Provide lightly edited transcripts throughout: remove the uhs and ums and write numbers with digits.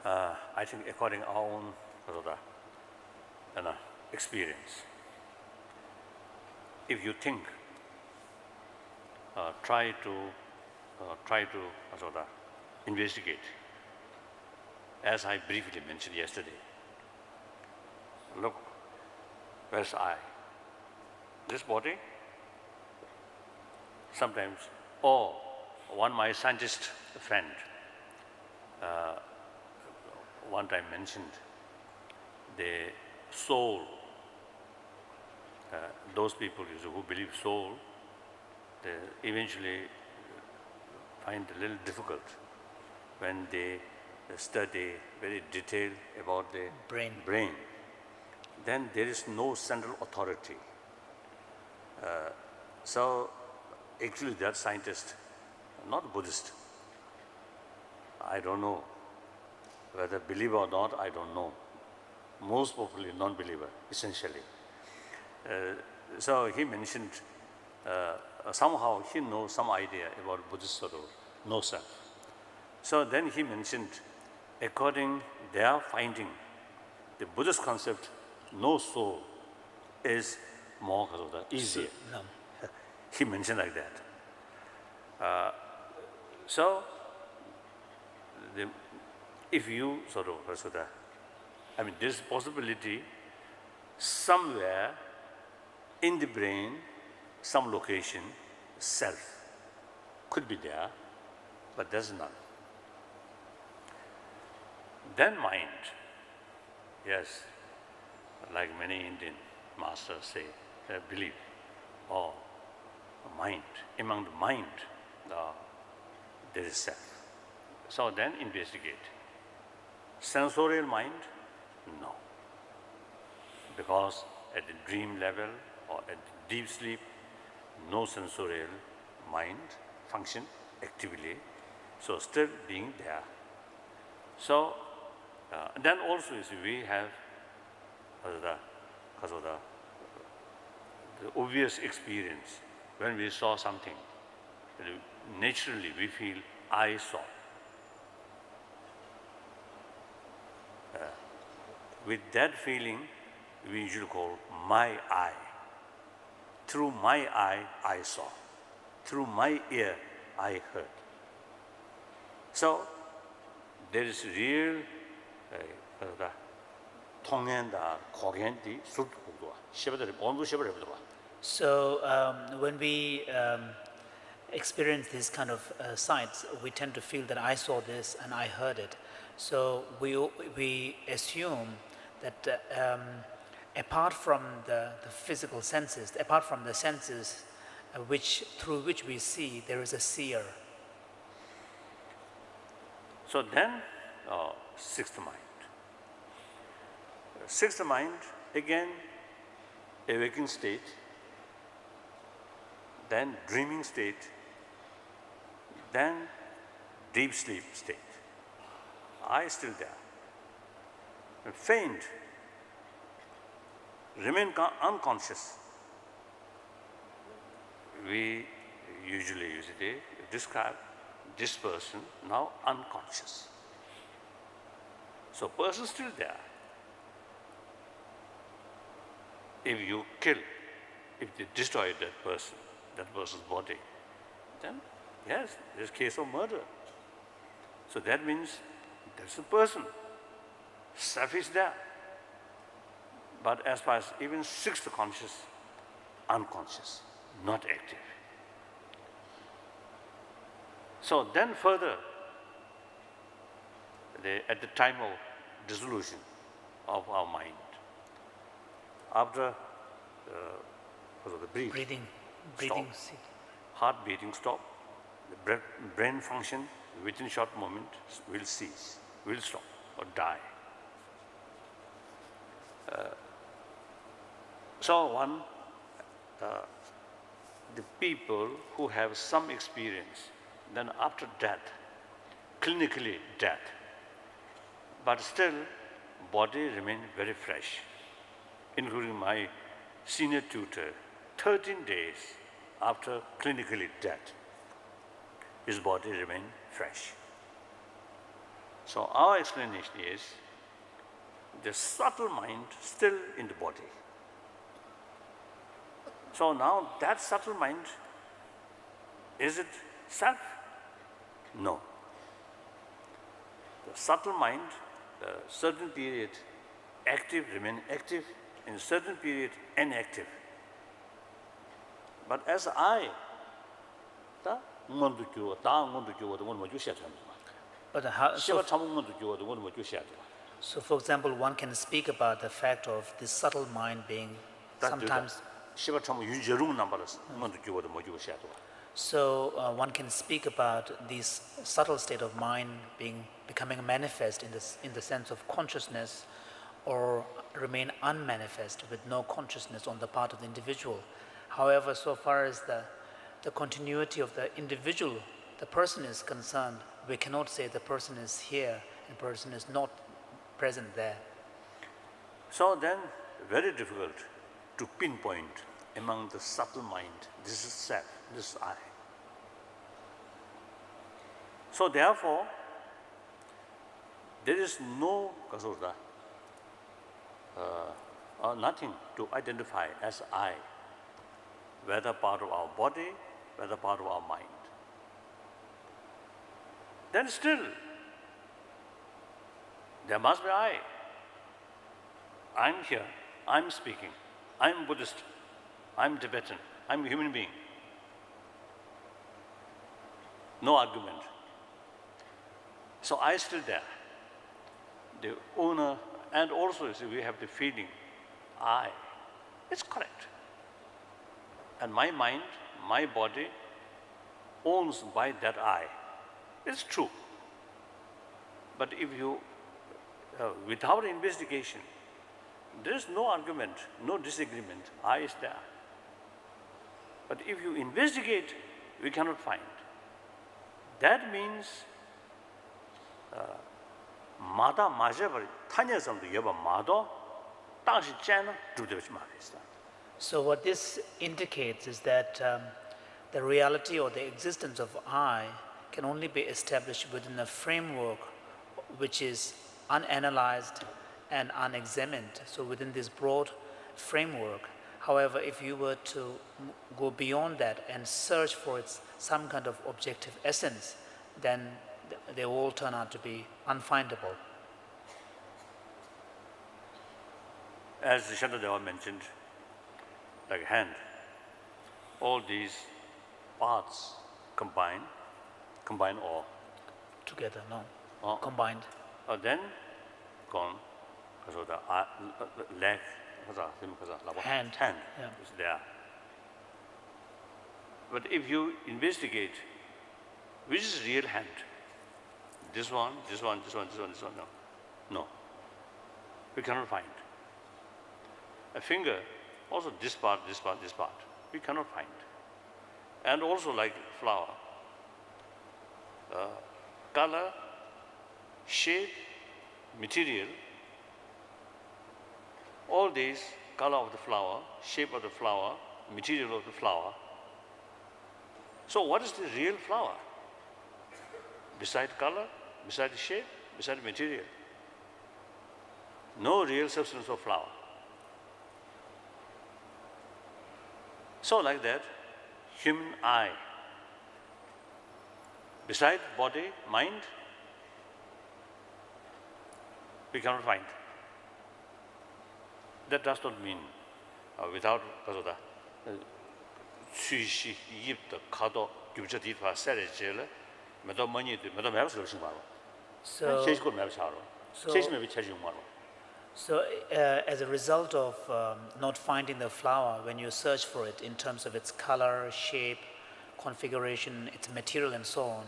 I think according our own experience, if you think, try to investigate, as I briefly mentioned yesterday. Look, where's I? This body? Sometimes, one my scientist friend one time mentioned the soul. Those people who believe soul, they eventually find it a little difficult when they study very detailed about the brain. Then there is no central authority. So actually that scientist, not Buddhist, I don't know whether believer or not, I don't know. Most probably non-believer, essentially. So he mentioned somehow he knows some idea about Buddhist sort of no self. So then he mentioned, according their finding, the Buddhist concept, no soul, is more easier. No. He mentioned like that. So if you I mean, this possibility somewhere in the brain, some location, self could be there, but there's none. Then mind, yes, like many Indian masters say, believe, mind, among the mind, there is self. So then investigate. Sensorial mind? No. Because at the dream level or at deep sleep, no sensorial mind function actively, so still being there. So then also you see, we have the obvious experience. When we saw something, naturally we feel I saw. With that feeling, we usually call my eye. Through my eye, I saw. Through my ear, I heard. So there is real So when we experience these kind of sights, we tend to feel that I saw this and I heard it. So we assume that apart from the physical senses, apart from the senses through which we see, there is a seer. So then, sixth mind. Sixth mind, again, a waking state, then dreaming state, then deep sleep state. I still there. Faint, remain unconscious. We usually describe this person now unconscious. So person still there. If you kill, if you destroy that person's body, then yes, there's case of murder. So that means there's a person. Self is there. But as far as even sixth conscious, unconscious, not active. So then further, at the time of dissolution of our mind, after the breathing stop, heart beating stop, the brain function within short moment will cease, will stop or die. So the people who have some experience, then after death, clinically death, but still body remain very fresh, including my senior tutor, 13 days after clinically death, his body remained fresh. So our explanation is the subtle mind still in the body. So now that subtle mind, is it self? No. The subtle mind, the certain period active, remain active, in a certain period inactive. But as I, But so for example, one can speak about the fact of this subtle mind being sometimes. So one can speak about this subtle state of mind becoming manifest in the sense of consciousness, or remain unmanifest with no consciousness on the part of the individual. However, so far as the continuity of the individual, the person is concerned, we cannot say the person is here and the person is not present there. So then, very difficult to pinpoint among the subtle mind, this is self, this is I. So therefore, there is no nothing to identify as I, whether part of our body, whether part of our mind. Then still, there must be I. I'm here, I'm speaking, I'm Buddhist, I'm Tibetan, I'm a human being. No argument. So I still there. The owner, and also we have the feeling, I. It's correct. And my mind, my body, owns by that I. It's true. But if you, without investigation, there is no argument, no disagreement, I is there. But if you investigate, we cannot find. That means 마다 맞아버리 타녀성도 여봐 마도 당시 째는 두려우지 말겠어. So what this indicates is that the reality or the existence of I can only be established within a framework which is unanalyzed and unexamined. So within this broad framework, however, if you were to go beyond that and search for some kind of objective essence, then they all turn out to be unfindable. As Shantadeva mentioned, like hand, all these parts combine all. Together, no. Combined. Then gone, so the leg, hand is there. But if you investigate, which is real hand? This one, no. We cannot find. A finger, also this part, we cannot find. And also like flower, color, shape, material, all these, color of the flower, shape of the flower, material of the flower. So what is the real flower? Beside color, beside the shape, beside the material. No real substance of flower. So like that, human I, beside body, mind, we cannot find. That does not mean without 취시, 입도, 가도, 규제디파, 세례제를 매도 머니도 매도 매버서 열심히 말로. 제시고 매버서 제시면 왜 체중 말로. So as a result of not finding the flower, when you search for it in terms of its color, shape, configuration, its material and so on,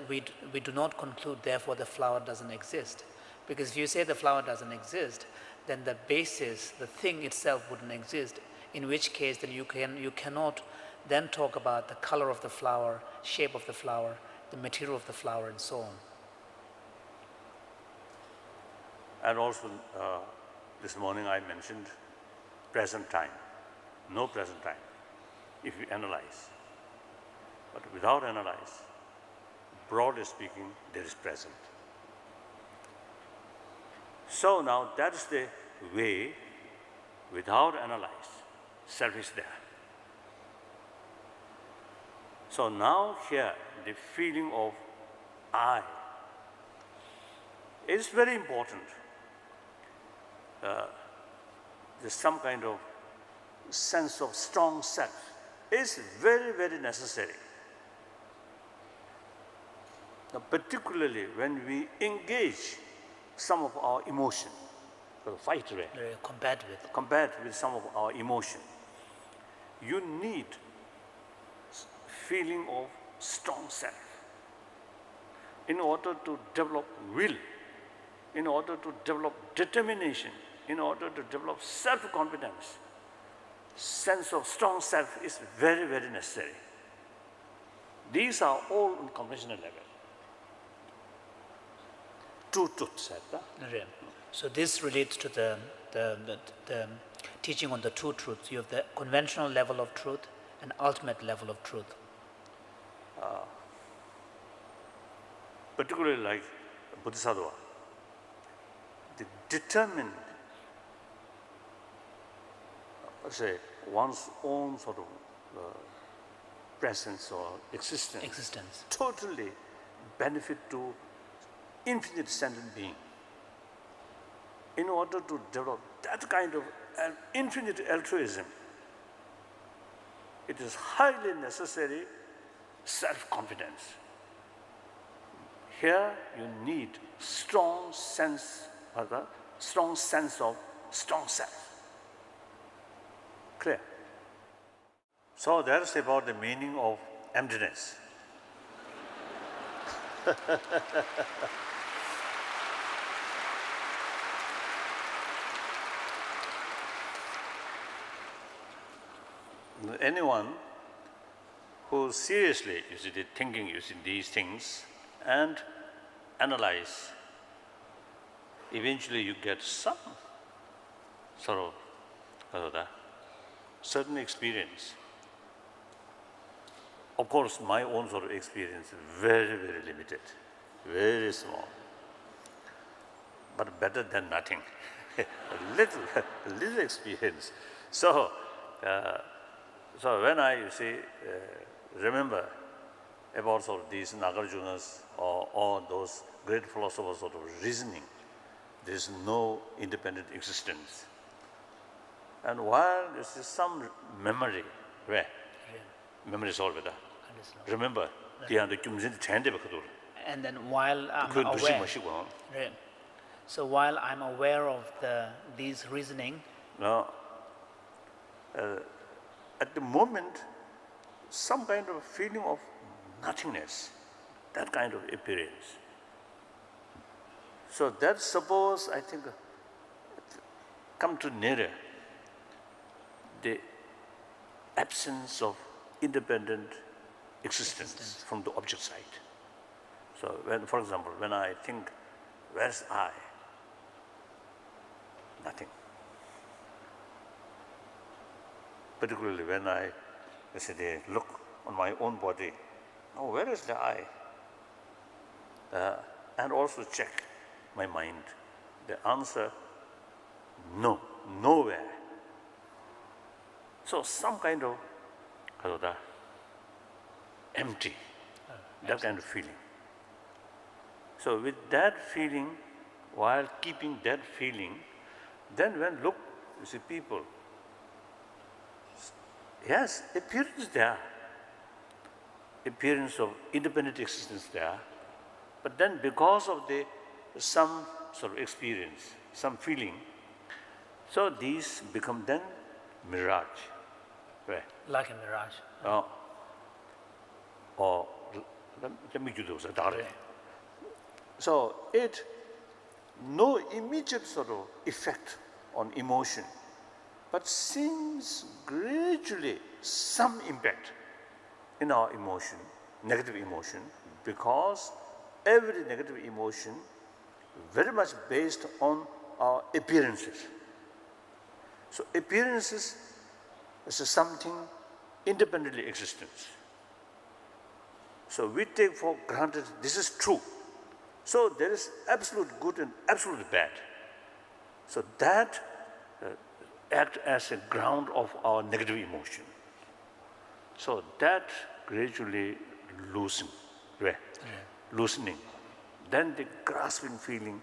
we do not conclude therefore the flower doesn't exist. Because if you say the flower doesn't exist, then the basis, the thing itself wouldn't exist, in which case then you cannot then talk about the color of the flower, shape of the flower, the material of the flower and so on. And also, this morning I mentioned present time. No present time, if you analyze. But without analyze, broadly speaking, there is present. So now that is the way, without analyze, self is there. So now here, the feeling of I is very important. There's some kind of sense of strong self is very, very necessary. Now, particularly when we engage some of our emotion, fight with, compared with some of our emotion, you need feeling of strong self in order to develop will, in order to develop determination, in order to develop self-confidence. Sense of strong self is very, very necessary. These are all on conventional level. Two truths. So this relates to the teaching on the two truths. You have the conventional level of truth and ultimate level of truth. Particularly like Bodhisattva, the determined, say, one's own sort of presence or existence, totally benefit to infinite sentient being. In order to develop that kind of infinite altruism, it is highly necessary self-confidence. Here you need strong sense of strong self. Clear? So that's about the meaning of emptiness. Anyone who seriously is thinking using these things and analyze, eventually you get some sort of certain experience. Of course, my own sort of experience is very, very limited, very small, but better than nothing. a little experience. So when I remember about sort of these Nagarjunas or those great philosophers sort of reasoning, there is no independent existence. And while there is some memory, where? Memory is all better. Remember, and then while I'm aware, so while I'm aware of these reasoning, no, at the moment, some kind of feeling of nothingness, that kind of appearance. So that suppose, I think, come to nearer the absence of independent existence from the object side. So when, for example, when I think, where's I? Nothing. Particularly when I look on my own body, oh, where is the I? And also check my mind. The answer, no, nowhere. So some kind of empty, that kind of feeling. So with that feeling, while keeping that feeling, then when look, you see people, yes, appearance there, appearance of independent existence there, but then because of some sort of experience, some feeling, so these become then mirage. Right? Like a mirage. Or let me do those. So it no immediate sort of effect on emotion, but seems gradually some impact in our emotion, negative emotion, because every negative emotion very much based on our appearances. So appearances is something independently existent. So we take for granted this is true. So there is absolute good and absolute bad. So that act as a ground of our negative emotion. So that gradually loosening. Then the grasping feeling,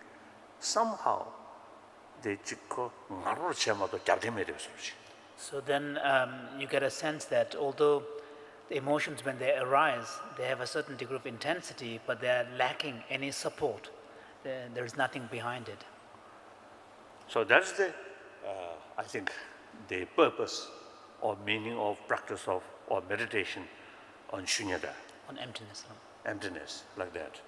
somehow, they chikko ngaro chema to kyabdime de suchi. So then you get a sense that although the emotions, when they arise, they have a certain degree of intensity, but they're lacking any support. There's nothing behind it. So that's the, I think, the purpose or meaning of practice of or meditation on shunyata, On emptiness. emptiness, like that.